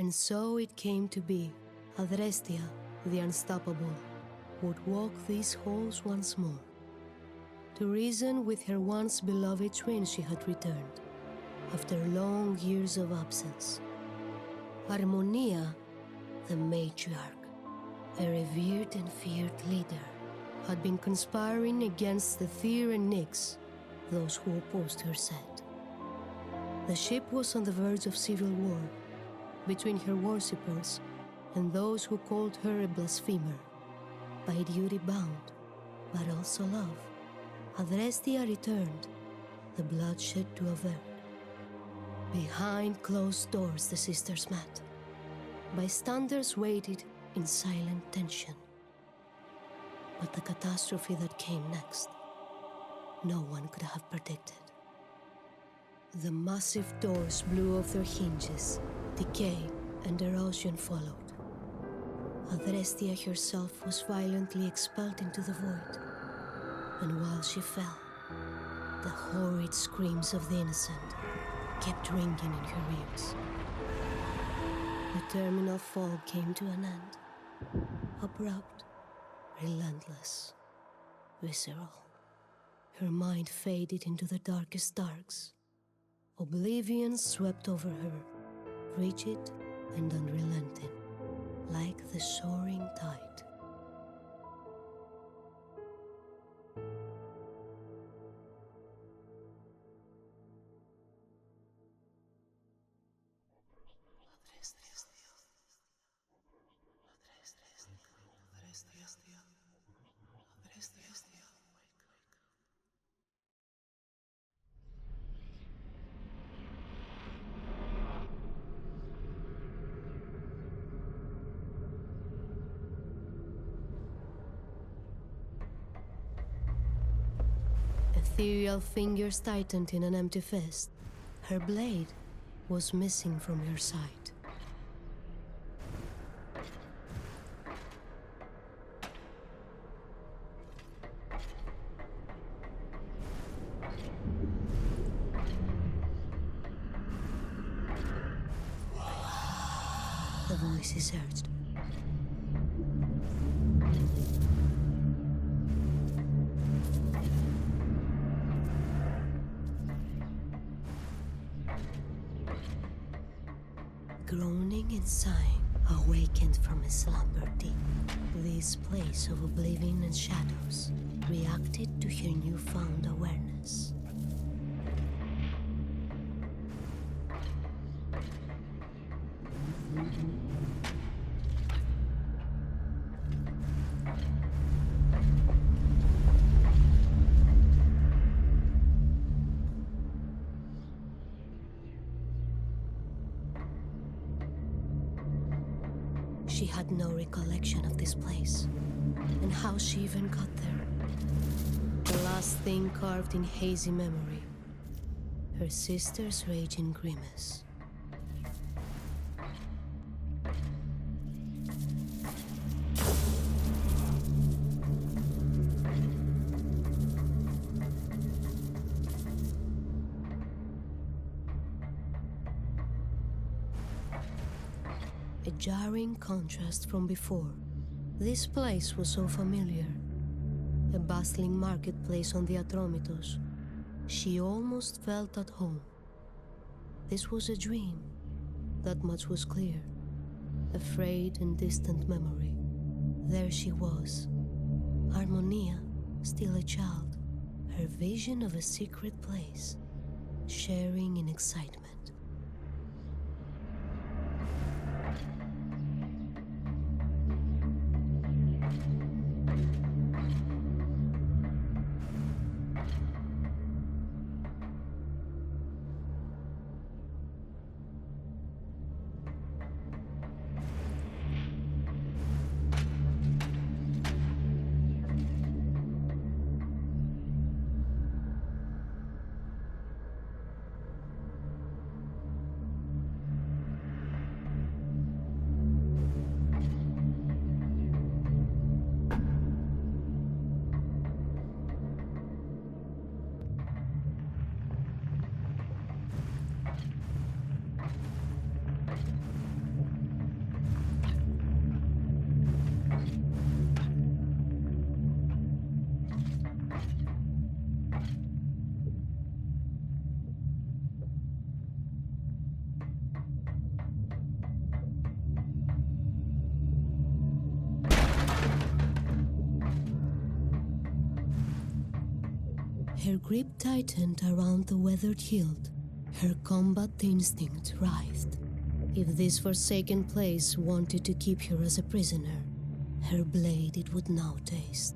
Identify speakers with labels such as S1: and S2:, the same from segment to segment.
S1: And so it came to be. Adrestia, the unstoppable, would walk these halls once more. To reason with her once beloved twin she had returned, after long years of absence. Harmonia, the matriarch, a revered and feared leader, had been conspiring against the Thir and Nyx, those who opposed her set. The ship was on the verge of civil war, between her worshippers and those who called her a blasphemer, by duty bound, but also love. Adrestia returned, the bloodshed to avert. Behind closed doors the sisters met. Bystanders waited in silent tension. But the catastrophe that came next, no one could have predicted. The massive doors blew off their hinges, decay and erosion followed. Adrestia herself was violently expelled into the void, and while she fell, the horrid screams of the innocent kept ringing in her ears. The terminal fall came to an end, abrupt, relentless, visceral. Her mind faded into the darkest darks. Oblivion swept over her, rigid and unrelenting, like the soaring tide. Ethereal fingers tightened in an empty fist. Her blade was missing from her side. The voices urged. Groaning and sighing, awakened from a slumber deep, this place of oblivion and shadows reacted to her newfound awareness. She had no recollection of this place, and how she even got there. The last thing carved in hazy memory, her sister's raging grimace. A jarring contrast from before. This place was so familiar. A bustling marketplace on the Atromitos. She almost felt at home. This was a dream. That much was clear. A frayed and distant memory. There she was. Harmonia, still a child. Her vision of a secret place. Sharing in excitement. her grip tightened around the weathered hilt, her combat instinct writhed. If this forsaken place wanted to keep her as a prisoner, her blade it would now taste.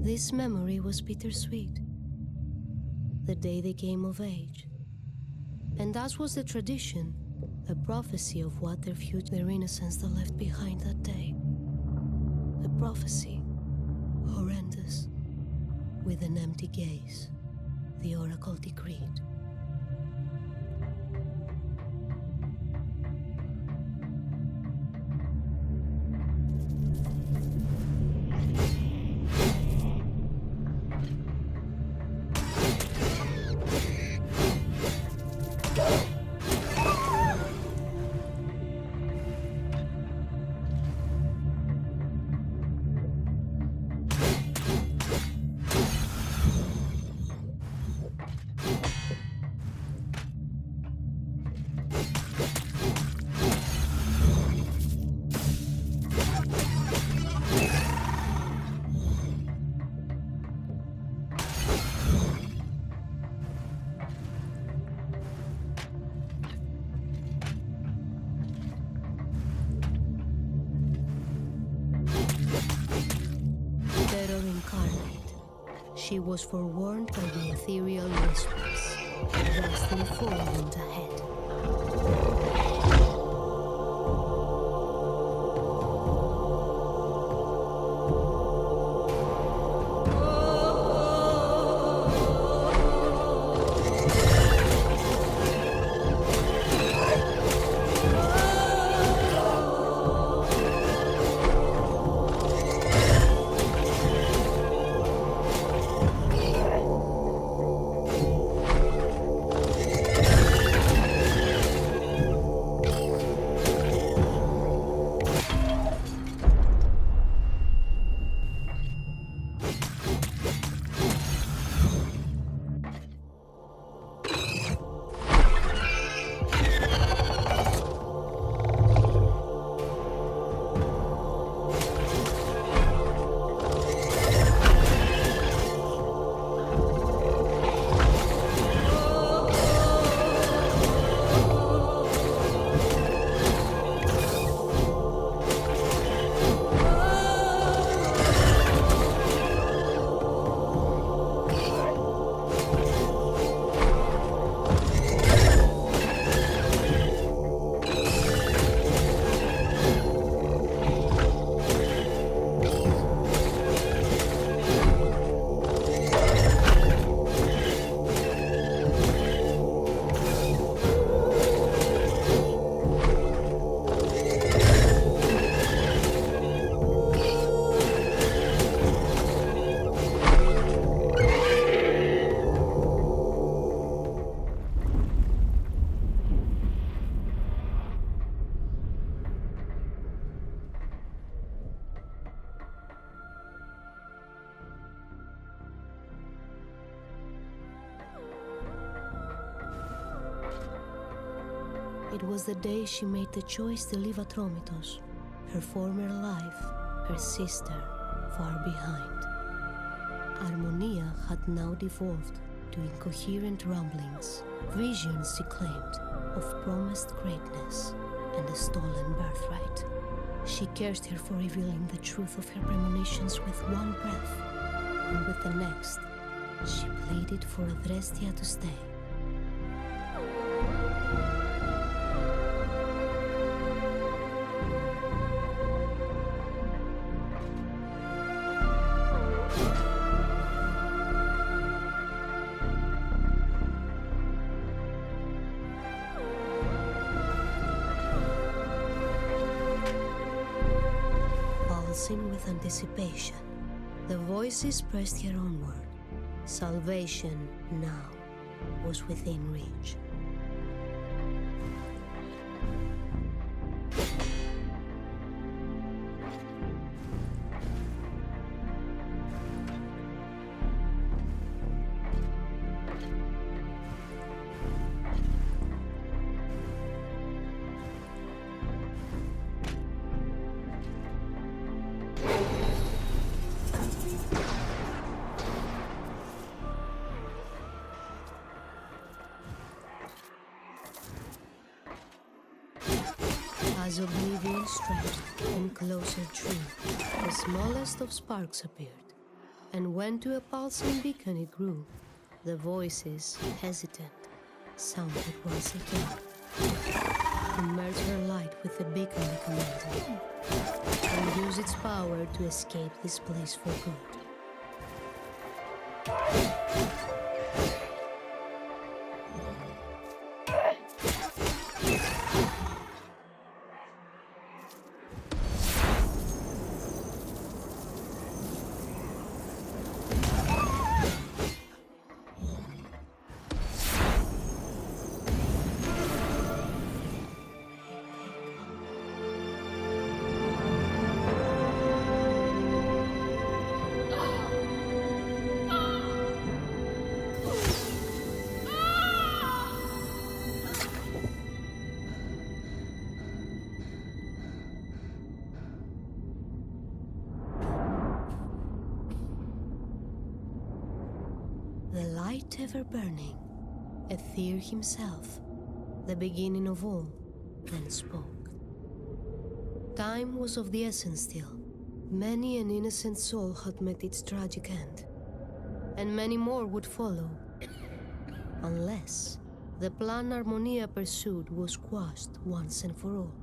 S1: This memory was bittersweet. The day they came of age. And as was the tradition, a prophecy of what their future, their innocence they left behind that day. A prophecy, horrendous, with an empty gaze, the oracle decreed. She was forewarned by the ethereal whispers, rustling forward and ahead. It was the day she made the choice to leave Atromitos, her former life, her sister, far behind. Harmonia had now devolved, to incoherent rumblings, visions she claimed of promised greatness and a stolen birthright. She cursed her for revealing the truth of her premonitions with one breath, and with the next, she pleaded for Adrestia to stay. Pulsing with anticipation, the voices pressed her onward. Salvation now was within reach. As oblivion stretched and closer drew, the smallest of sparks appeared, and when to a pulsing beacon it grew, the voices, hesitant, sounded once again. To merge her light with the beacon they commanded, and use its power to escape this place for good. The light ever burning, Aether himself, the beginning of all, then spoke. Time was of the essence still. Many an innocent soul had met its tragic end, and many more would follow, unless the plan Harmonia pursued was quashed once and for all.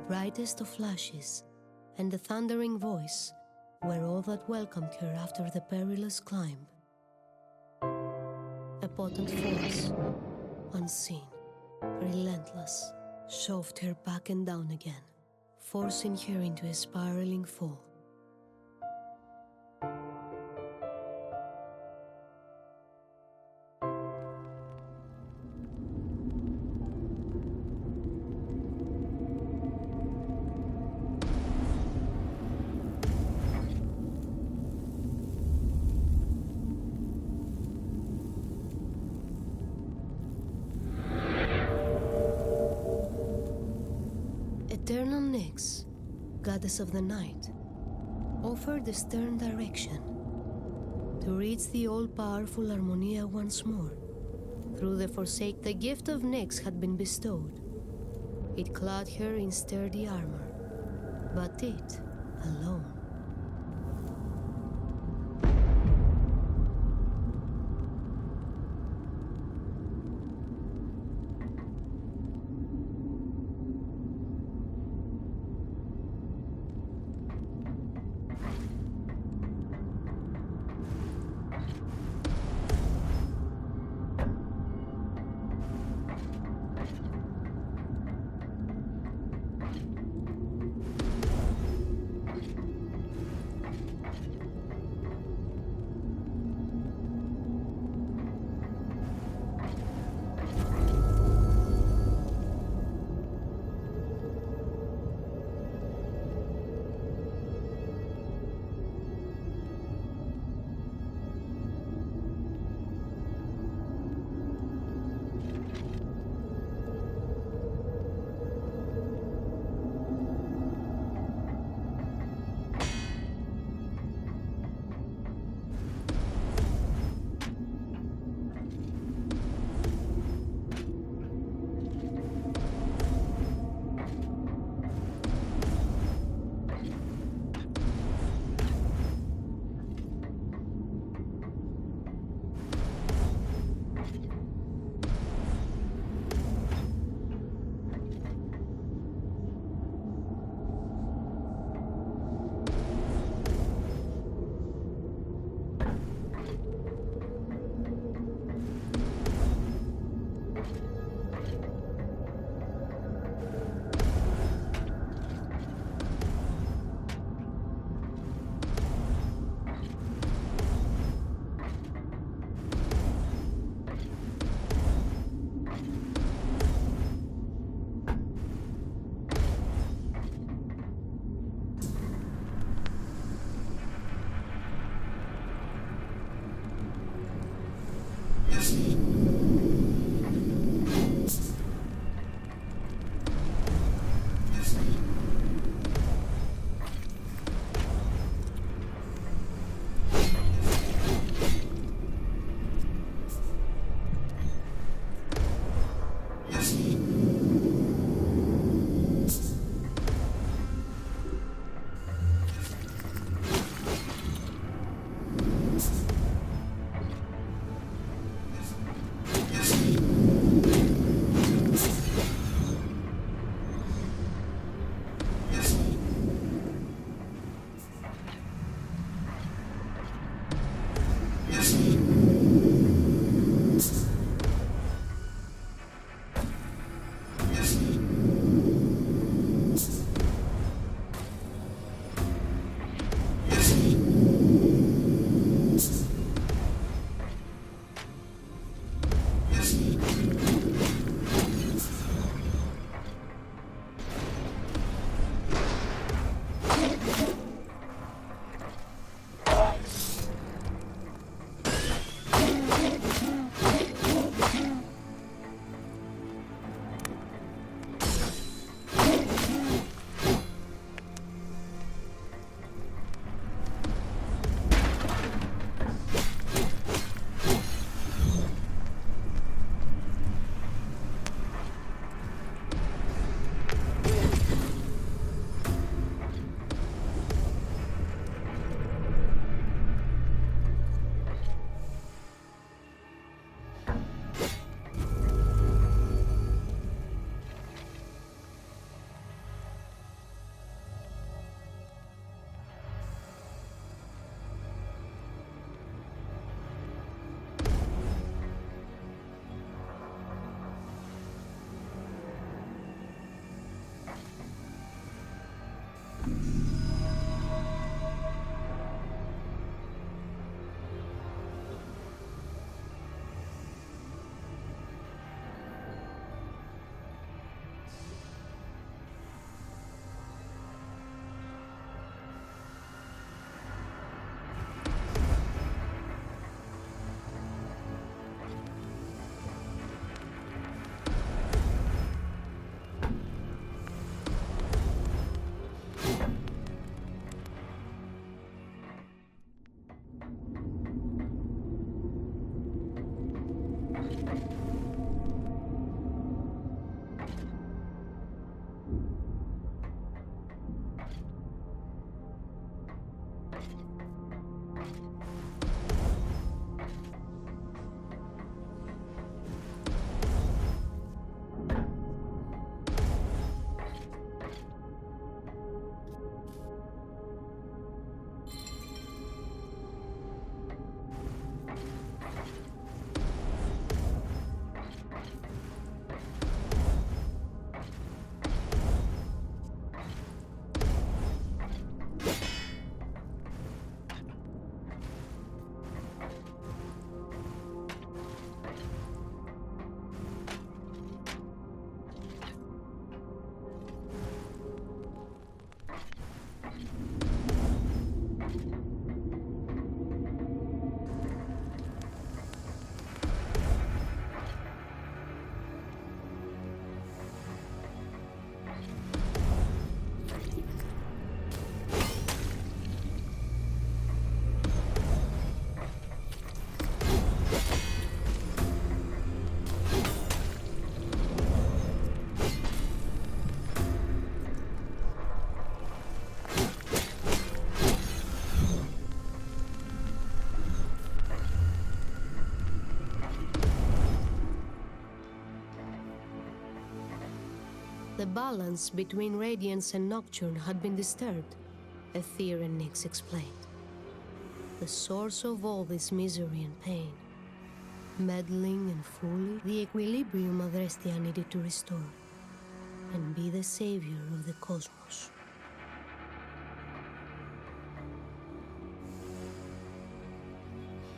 S1: brightest of flashes, and the thundering voice were all that welcomed her after the perilous climb. A potent force, unseen, relentless, shoved her back and down again, forcing her into a spiraling fall. Eternal Nyx, goddess of the night, offered a stern direction: to reach the all-powerful Harmonia once more. Through the gift of Nyx had been bestowed. It clad her in sturdy armor, but it alone. The balance between Radiance and Nocturne had been disturbed, Aether and Nyx explained. The source of all this misery and pain. Meddling and fooling, the equilibrium Adrestia needed to restore and be the savior of the cosmos.